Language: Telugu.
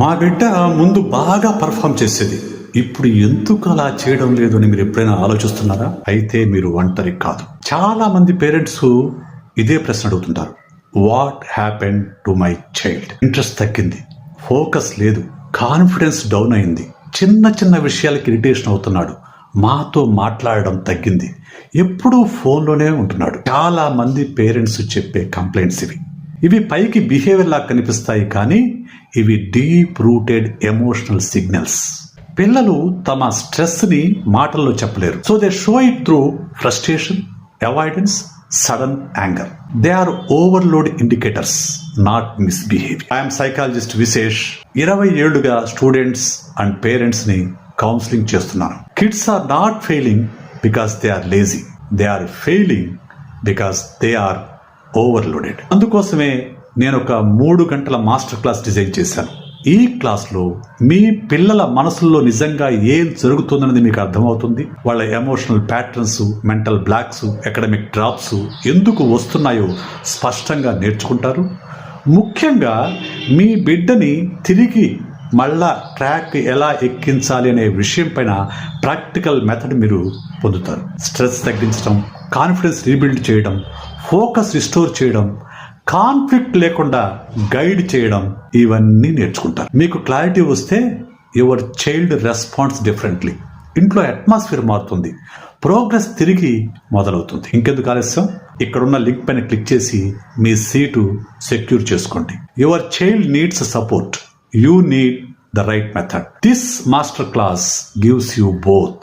మా బిడ్డ ముందు బాగా పర్ఫామ్ చేసేది, ఇప్పుడు ఎందుకు అలా చేయడం లేదు అని మీరు ఎప్పుడైనా ఆలోచిస్తున్నారా? అయితే మీరు ఒంటరి కాదు. చాలా మంది పేరెంట్స్ ఇదే ప్రశ్న అడుగుతుంటారు. What happen to my child? Interest తగ్గింది, ఫోకస్ లేదు, కాన్ఫిడెన్స్ డౌన్ అయింది, చిన్న చిన్న విషయాలకి ఇరిటేషన్ అవుతున్నాడు, మాతో మాట్లాడడం తగ్గింది, ఎప్పుడూ ఫోన్లోనే ఉంటున్నాడు. చాలా మంది పేరెంట్స్ చెప్పే కంప్లైంట్స్ ఇవి పైకి బిహేవియర్ లా కనిపిస్తాయి, కానీ ఇవి డీప్ రూటెడ్ ఎమోషనల్ సిగ్నల్స్. పిల్లలు తమ స్ట్రెస్ ని మాటల్లో చెప్పలేరు. So they show it through frustration, avoidance, sudden anger. They are overload indicators, not misbehaviour. I'm psychologist Vishesh. 20 ఏళ్లుగా స్టూడెంట్స్ అండ్ పేరెంట్స్ ని కౌన్సిలింగ్ చేస్తున్నాను. Kids are not failing because they are lazy, they are failing because they are overloaded. అందుకోసమే నేను ఒక 3 గంటల మాస్టర్ క్లాస్ డిజైన్ చేశాను. ఈ క్లాస్లో మీ పిల్లల మనసుల్లో నిజంగా ఏం జరుగుతుందన్నది మీకు అర్థమవుతుంది. వాళ్ళ emotional patterns, mental blocks, academic drops ఎందుకు వస్తున్నాయో స్పష్టంగా నేర్చుకుంటారు. ముఖ్యంగా మీ బిడ్డని తిరిగి మళ్ళా ట్రాక్ ఎలా ఎక్కించాలి అనే విషయం పైన ప్రాక్టికల్ మెథడ్ మీరు పొందుతారు. స్ట్రెస్ తగ్గించడం, కాన్ఫిడెన్స్ రీబిల్డ్ చేయడం, ఫోకస్ రిస్టోర్ చేయడం, కాన్ఫ్లిక్ట్ లేకుండా గైడ్ చేయడం, ఇవన్నీ నేర్చుకుంటారు. మీకు క్లారిటీ వస్తే యువర్ చైల్డ్ రెస్పాన్స్ డిఫరెంట్లీ. ఇంట్లో అట్మాస్ఫియర్ మారుతుంది, ప్రోగ్రెస్ తిరిగి మొదలవుతుంది. ఇంకెందుకు ఆలస్యం? ఇక్కడున్న లింక్ పైన క్లిక్ చేసి మీ సీటు సెక్యూర్ చేసుకోండి. Your child needs support, you need the right method. This master class gives you both.